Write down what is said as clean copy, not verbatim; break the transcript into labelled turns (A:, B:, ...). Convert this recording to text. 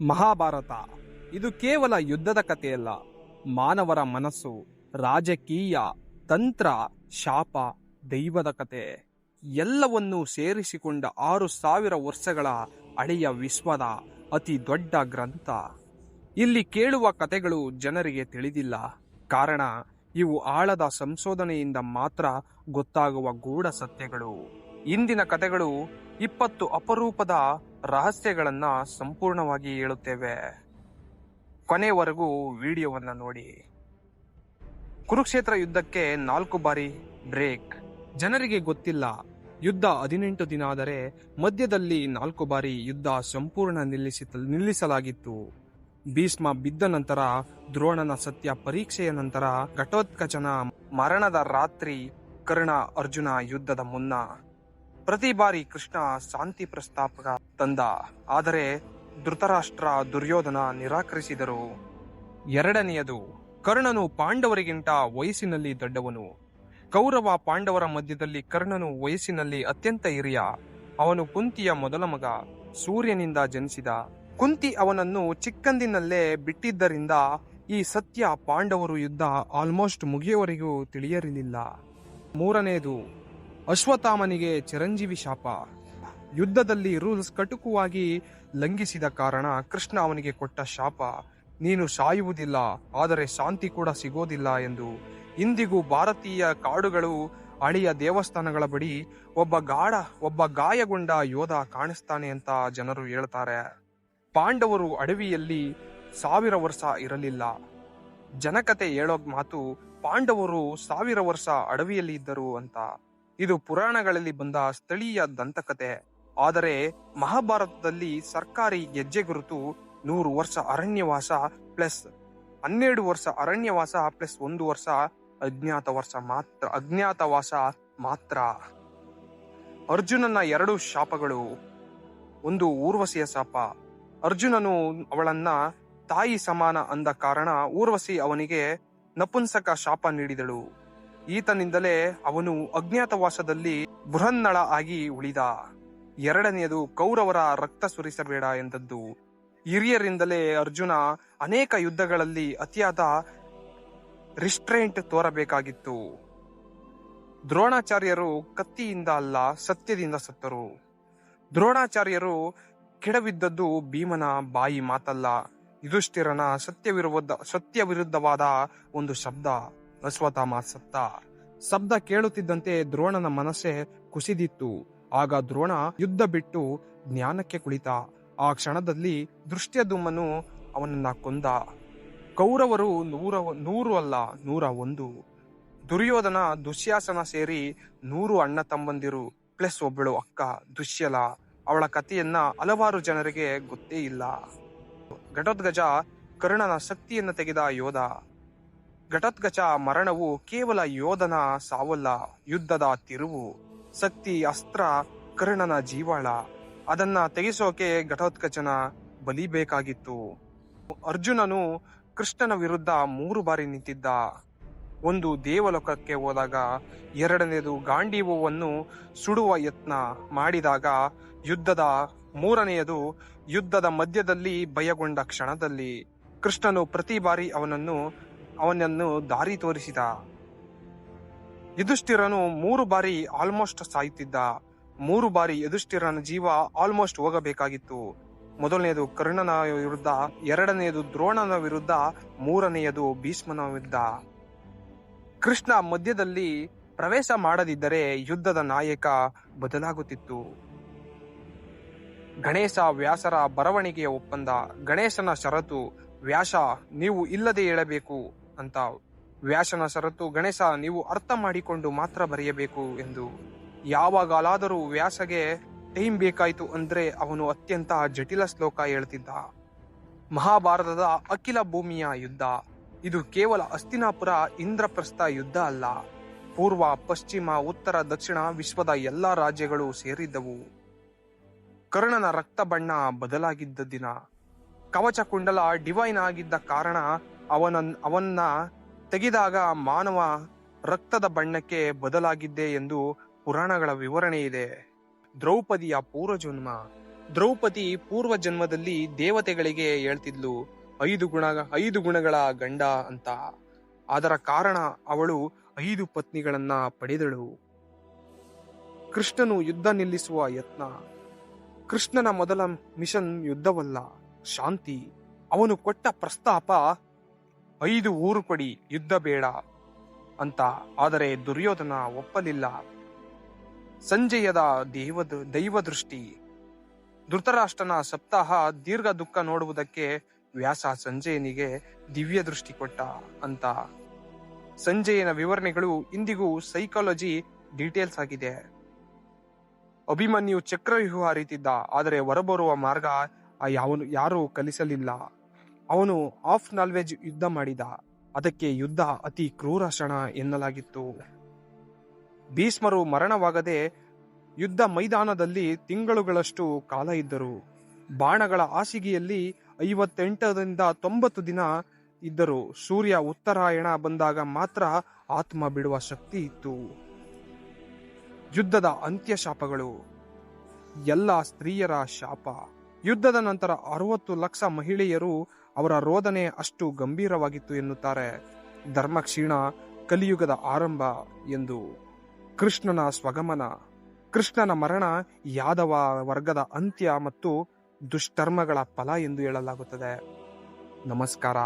A: ಮಹಾಭಾರತ ಇದು ಕೇವಲ ಯುದ್ಧದ ಕಥೆಯಲ್ಲ. ಮಾನವರ ಮನಸ್ಸು, ರಾಜಕೀಯ, ತಂತ್ರ, ಶಾಪ, ದೈವದ ಕತೆ ಎಲ್ಲವನ್ನೂ ಸೇರಿಸಿಕೊಂಡ 6,000 ವರ್ಷಗಳ ಹಳೆಯ ವಿಶ್ವದ ಅತಿ ದೊಡ್ಡ ಗ್ರಂಥ. ಇಲ್ಲಿ ಕೇಳುವ ಕಥೆಗಳು ಜನರಿಗೆ ತಿಳಿದಿಲ್ಲ. ಕಾರಣ ಇವು ಆಳದ ಸಂಶೋಧನೆಯಿಂದ ಮಾತ್ರ ಗೊತ್ತಾಗುವ ಗೂಢ ಸತ್ಯಗಳು. ಇಂದಿನ ಕಥೆಗಳು 20 ಅಪರೂಪದ ರಹಸ್ಯಗಳನ್ನ ಸಂಪೂರ್ಣವಾಗಿ ಹೇಳುತ್ತೇವೆ. ಕೊನೆವರೆಗೂ ವಿಡಿಯೋವನ್ನ ನೋಡಿ. ಕುರುಕ್ಷೇತ್ರ ಯುದ್ಧಕ್ಕೆ 4 ಬಾರಿ ಬ್ರೇಕ್. ಜನರಿಗೆ ಗೊತ್ತಿಲ್ಲ, ಯುದ್ಧ 18 ದಿನ ಆದರೆ ಮಧ್ಯದಲ್ಲಿ 4 ಬಾರಿ ಯುದ್ಧ ಸಂಪೂರ್ಣ ನಿಲ್ಲಿಸಲಾಗಿತ್ತು. ಭೀಷ್ಮ ಬಿದ್ದ ನಂತರ, ದ್ರೋಣನ ಸತ್ಯ ಪರೀಕ್ಷೆಯ ನಂತರ, ಘಟೋತ್ಕಚನ ಮರಣದ ರಾತ್ರಿ, ಕರ್ಣ ಅರ್ಜುನ ಯುದ್ಧದ ಮುನ್ನ. ಪ್ರತಿ ಬಾರಿ ಕೃಷ್ಣ ಶಾಂತಿ ಪ್ರಸ್ತಾಪ ತಂದ, ಆದರೆ ಧೃತರಾಷ್ಟ್ರ, ದುರ್ಯೋಧನ ನಿರಾಕರಿಸಿದರು. ಎರಡನೆಯದು, ಕರ್ಣನು ಪಾಂಡವರಿಗಿಂತ ವಯಸ್ಸಿನಲ್ಲಿ ದೊಡ್ಡವನು. ಕೌರವ ಪಾಂಡವರ ಮಧ್ಯದಲ್ಲಿ ಕರ್ಣನು ವಯಸ್ಸಿನಲ್ಲಿ ಅತ್ಯಂತ ಹಿರಿಯ. ಅವನು ಕುಂತಿಯ ಮೊದಲ ಮಗ, ಸೂರ್ಯನಿಂದ ಜನಿಸಿದ. ಕುಂತಿ ಅವನನ್ನು ಚಿಕ್ಕಂದಿನಲ್ಲೇ ಬಿಟ್ಟಿದ್ದರಿಂದ ಈ ಸತ್ಯ ಪಾಂಡವರು ಯುದ್ಧ ಆಲ್ಮೋಸ್ಟ್ ಮುಗಿಯುವವರೆಗೂ ತಿಳಿಯಲಿಲ್ಲ. ಮೂರನೆಯದು, ಅಶ್ವತ್ಥಾಮನಿಗೆ ಚಿರಂಜೀವಿ ಶಾಪ. ಯುದ್ಧದಲ್ಲಿ ರೂಲ್ಸ್ ಕಟುಕವಾಗಿ ಲಂಘಿಸಿದ ಕಾರಣ ಕೃಷ್ಣ ಅವನಿಗೆ ಕೊಟ್ಟ ಶಾಪ, ನೀನು ಸಾಯುವುದಿಲ್ಲ, ಆದರೆ ಶಾಂತಿ ಕೂಡ ಸಿಗೋದಿಲ್ಲ ಎಂದು. ಇಂದಿಗೂ ಭಾರತೀಯ ಕಾಡುಗಳು, ಹಳೆಯ ದೇವಸ್ಥಾನಗಳ ಬಳಿ ಒಬ್ಬ ಗಾಯಗೊಂಡ ಯೋಧ ಕಾಣಿಸ್ತಾನೆ ಅಂತ ಜನರು ಹೇಳ್ತಾರೆ. ಪಾಂಡವರು ಅಡವಿಯಲ್ಲಿ 1000 ವರ್ಷ ಇರಲಿಲ್ಲ. ಜನಕತೆ ಹೇಳೋ ಮಾತು ಪಾಂಡವರು 1000 ವರ್ಷ ಅಡವಿಯಲ್ಲಿ ಇದ್ದರು ಅಂತ. ಇದು ಪುರಾಣಗಳಲ್ಲಿ ಬಂದ ಸ್ಥಳೀಯ ದಂತಕತೆ. ಆದರೆ ಮಹಾಭಾರತದಲ್ಲಿ ಸರ್ಕಾರಿ ಹೆಜ್ಜೆ ಗುರುತು 100 ವರ್ಷ ಅರಣ್ಯವಾಸ ಪ್ಲಸ್ 12 ವರ್ಷ ಅರಣ್ಯವಾಸ ಪ್ಲಸ್ 1 ವರ್ಷ ಅಜ್ಞಾತವಾಸ ಮಾತ್ರ. ಅರ್ಜುನನ 2 ಶಾಪಗಳು. ಒಂದು, ಊರ್ವಶಿಯ ಶಾಪ. ಅರ್ಜುನನು ಅವಳನ್ನ ತಾಯಿ ಸಮಾನ ಅಂದ ಕಾರಣ ಊರ್ವಶಿ ಅವನಿಗೆ ನಪುಂಸಕ ಶಾಪ ನೀಡಿದಳು. ಈತನಿಂದಲೇ ಅವನು ಅಜ್ಞಾತವಾಸದಲ್ಲಿ ಬೃಹನ್ನಳ ಆಗಿ ಉಳಿದ. ಎರಡನೆಯದು, ಕೌರವರ ರಕ್ತ ಸುರಿಸಬೇಡ ಎಂದದ್ದು. ಹಿರಿಯರಿಂದಲೇ ಅರ್ಜುನ ಅನೇಕ ಯುದ್ಧಗಳಲ್ಲಿ ಅತಿಯಾದ ರಿಸ್ಟ್ರೈಂಟ್ ತೋರಬೇಕಾಗಿತ್ತು. ದ್ರೋಣಾಚಾರ್ಯರು ಕತ್ತಿಯಿಂದ ಅಲ್ಲ, ಸತ್ಯದಿಂದ ಸತ್ತರು. ದ್ರೋಣಾಚಾರ್ಯರು ಕೆಡವಿದ್ದದ್ದು ಭೀಮನ ಬಾಯಿ ಮಾತಲ್ಲ, ಯುಧಿಷ್ಠಿರನ ಸತ್ಯ ವಿರುದ್ಧವಾದ ಒಂದು ಶಬ್ದ. ಅಶ್ವತ್ಥಾಮ ಸತ್ತ. ಶಬ್ದ ಕೇಳುತ್ತಿದ್ದಂತೆ ದ್ರೋಣನ ಮನಸ್ಸೇ ಕುಸಿದಿತ್ತು. ಆಗ ದ್ರೋಣ ಯುದ್ಧ ಬಿಟ್ಟು ಜ್ಞಾನಕ್ಕೆ ಕುಳಿತ. ಆ ಕ್ಷಣದಲ್ಲಿ ದೃಷ್ಟ್ಯದ್ಯುಮ್ನನು ಅವನನ್ನ ಕೊಂದ. ಕೌರವರು 100 ಅಲ್ಲ 101. ದುರ್ಯೋಧನ, ದುಶ್ಯಾಸನ ಸೇರಿ 100 ಅಣ್ಣ ತಮ್ಮಂದಿರು ಪ್ಲಸ್ ಒಬ್ಬಳು ಅಕ್ಕ ದುಶ್ಯಲ. ಅವಳ ಕಥೆಯನ್ನ ಹಲವಾರು ಜನರಿಗೆ ಗೊತ್ತೇ ಇಲ್ಲ. ಘಟೋತ್ಕಚ ಕರ್ಣನ ಶಕ್ತಿಯನ್ನು ತೆಗೆದ ಯೋಧ. ಘಟೋತ್ಕಚ ಮರಣವು ಕೇವಲ ಯೋಧನ ಸಾವಲ್ಲ, ಯುದ್ಧದ ತಿರುವು. ಶಕ್ತಿ, ಅಸ್ತ್ರ, ಕರ್ಣನ ಜೀವಾಳ. ಅದನ್ನ ತೆಗೆಸೋಕೆ ಘಟೋತ್ಕಚನ ಬಲಿಬೇಕಾಗಿತ್ತು. ಅರ್ಜುನನು ಕೃಷ್ಣನ ವಿರುದ್ಧ 3 ಬಾರಿ ನಿಂತಿದ್ದ. ಒಂದು, ದೇವಲೋಕಕ್ಕೆ ಹೋದಾಗ. ಎರಡನೇದು, ಗಾಂಡೀವವನ್ನು ಸುಡುವ ಯತ್ನ ಮಾಡಿದಾಗ ಯುದ್ಧದ. ಮೂರನೆಯದು, ಯುದ್ಧದ ಮಧ್ಯದಲ್ಲಿ ಭಯಗೊಂಡ ಕ್ಷಣದಲ್ಲಿ. ಕೃಷ್ಣನು ಪ್ರತಿ ಬಾರಿ ಅವನನ್ನು ದಾರಿ ತೋರಿಸಿದ. ಯುಧಿಷ್ಠಿರನು 3 ಬಾರಿ ಆಲ್ಮೋಸ್ಟ್ ಸಾಯುತ್ತಿದ್ದ. 3 ಬಾರಿ ಯುಧಿಷ್ಠಿರನ ಜೀವ ಆಲ್ಮೋಸ್ಟ್ ಹೋಗಬೇಕಾಗಿತ್ತು. ಮೊದಲನೆಯದು ಕರ್ಣನ ವಿರುದ್ಧ, ಎರಡನೆಯದು ದ್ರೋಣನ ವಿರುದ್ಧ, ಮೂರನೆಯದು ಭೀಷ್ಮನ ವಿರುದ್ಧ. ಕೃಷ್ಣ ಮಧ್ಯದಲ್ಲಿ ಪ್ರವೇಶ ಮಾಡದಿದ್ದರೆ ಯುದ್ಧದ ನಾಯಕ ಬದಲಾಗುತ್ತಿತ್ತು. ಗಣೇಶ ವ್ಯಾಸರ ಬರವಣಿಗೆಯ ಒಪ್ಪಂದ. ಗಣೇಶನ ಷರತ್ತು, ವ್ಯಾಸ ನೀವು ಇಲ್ಲದೆ ಹೇಳಬೇಕು ಅಂತ. ವ್ಯಾಸನ ಷರತ್ತು, ಗಣೇಶ ನೀವು ಅರ್ಥ ಮಾಡಿಕೊಂಡು ಮಾತ್ರ ಬರೆಯಬೇಕು ಎಂದು. ಯಾವಾಗಲಾದರೂ ವ್ಯಾಸಗೆ ಟೈಮ್ ಬೇಕಾಯಿತು ಅಂದ್ರೆ ಅವನು ಅತ್ಯಂತ ಜಟಿಲ ಶ್ಲೋಕ ಹೇಳ್ತಿದ್ದ. ಮಹಾಭಾರತದ ಅಖಿಲ ಭೂಮಿಯ ಯುದ್ಧ. ಇದು ಕೇವಲ ಹಸ್ತಿನಾಪುರ, ಇಂದ್ರಪ್ರಸ್ಥ ಯುದ್ಧ ಅಲ್ಲ. ಪೂರ್ವ, ಪಶ್ಚಿಮ, ಉತ್ತರ, ದಕ್ಷಿಣ ವಿಶ್ವದ ಎಲ್ಲಾ ರಾಜ್ಯಗಳು ಸೇರಿದ್ದವು. ಕರ್ಣನ ರಕ್ತ ಬಣ್ಣ ಬದಲಾಗಿದ್ದ ದಿನ. ಕವಚ ಕುಂಡಲ ಡಿವೈನ್ ಆಗಿದ್ದ ಕಾರಣ ಅವನ್ನ ತೆಗೆದಾಗ ಮಾನವ ರಕ್ತದ ಬಣ್ಣಕ್ಕೆ ಬದಲಾಗಿದ್ದೆ ಎಂದು ಪುರಾಣಗಳ ವಿವರಣೆ ಇದೆ. ದ್ರೌಪದಿಯ ಪೂರ್ವಜನ್ಮ. ದ್ರೌಪದಿ ಪೂರ್ವ ಜನ್ಮದಲ್ಲಿ ದೇವತೆಗಳಿಗೆ ಹೇಳ್ತಿದ್ಲು 5 ಗುಣಗಳ ಗಂಡ ಅಂತ. ಅದರ ಕಾರಣ ಅವಳು 5 ಪತ್ನಿಗಳನ್ನ ಪಡೆದಳು. ಕೃಷ್ಣನು ಯುದ್ಧ ನಿಲ್ಲಿಸುವ ಯತ್ನ. ಕೃಷ್ಣನ ಮೊದಲ ಮಿಷನ್ ಯುದ್ಧವಲ್ಲ, ಶಾಂತಿ. ಅವನು ಕೊಟ್ಟ ಪ್ರಸ್ತಾಪ 5 ಊರು ಕೊಡಿ, ಯುದ್ಧ ಬೇಡ ಅಂತ. ಆದರೆ ದುರ್ಯೋಧನ ಒಪ್ಪಲಿಲ್ಲ. ಸಂಜಯದ ದೈವದೃಷ್ಟಿ. ಧೃತರಾಷ್ಟ್ರನ ಸಪ್ತಾಹ ದೀರ್ಘ ದುಃಖ ನೋಡುವುದಕ್ಕೆ ವ್ಯಾಸ ಸಂಜಯನಿಗೆ ದಿವ್ಯ ದೃಷ್ಟಿ ಕೊಟ್ಟ ಅಂತ. ಸಂಜಯನ ವಿವರಣೆಗಳು ಇಂದಿಗೂ ಸೈಕಾಲಜಿ ಡೀಟೇಲ್ಸ್ ಆಗಿದೆ. ಅಭಿಮನ್ಯು ಚಕ್ರವ್ಯೂಹ ಅರಿತಿದ್ದ, ಆದರೆ ಹೊರಬರುವ ಮಾರ್ಗ ಯಾರೂ ಕಲಿಸಲಿಲ್ಲ. ಅವನು ಆಫ್ ನಾಲ್ವೇಜ್ ಯುದ್ಧ ಮಾಡಿದ. ಅದಕ್ಕೆ ಯುದ್ಧ ಅತಿ ಕ್ರೂರ ಕ್ಷಣ ಎನ್ನಲಾಗಿತ್ತು. ಭೀಷ್ಮರು ಮರಣವಾಗದೆ ಯುದ್ಧ ಮೈದಾನದಲ್ಲಿ ತಿಂಗಳುಗಳಷ್ಟು ಕಾಲ ಇದ್ದರು. ಬಾಣಗಳ ಹಾಸಿಗೆಯಲ್ಲಿ 58ರಿಂದ 90 ದಿನ ಇದ್ದರು. ಸೂರ್ಯ ಉತ್ತರಾಯಣ ಬಂದಾಗ ಮಾತ್ರ ಆತ್ಮ ಬಿಡುವ ಶಕ್ತಿ ಇತ್ತು. ಯುದ್ಧದ ಅಂತ್ಯ ಶಾಪಗಳು. ಎಲ್ಲ ಸ್ತ್ರೀಯರ ಶಾಪ. ಯುದ್ಧದ ನಂತರ 60 ಲಕ್ಷ ಮಹಿಳೆಯರು. ಅವರ ರೋದನೆ ಅಷ್ಟು ಗಂಭೀರವಾಗಿತ್ತು ಎನ್ನುತ್ತಾರೆ. ಧರ್ಮ ಕ್ಷೀಣ, ಕಲಿಯುಗದ ಆರಂಭ ಎಂದು. ಕೃಷ್ಣನ ಸ್ವಗಮನ. ಕೃಷ್ಣನ ಮರಣ ಯಾದವ ವರ್ಗದ ಅಂತ್ಯ ಮತ್ತು ದುಷ್ಕರ್ಮಗಳ ಫಲ ಎಂದು ಹೇಳಲಾಗುತ್ತದೆ. ನಮಸ್ಕಾರ.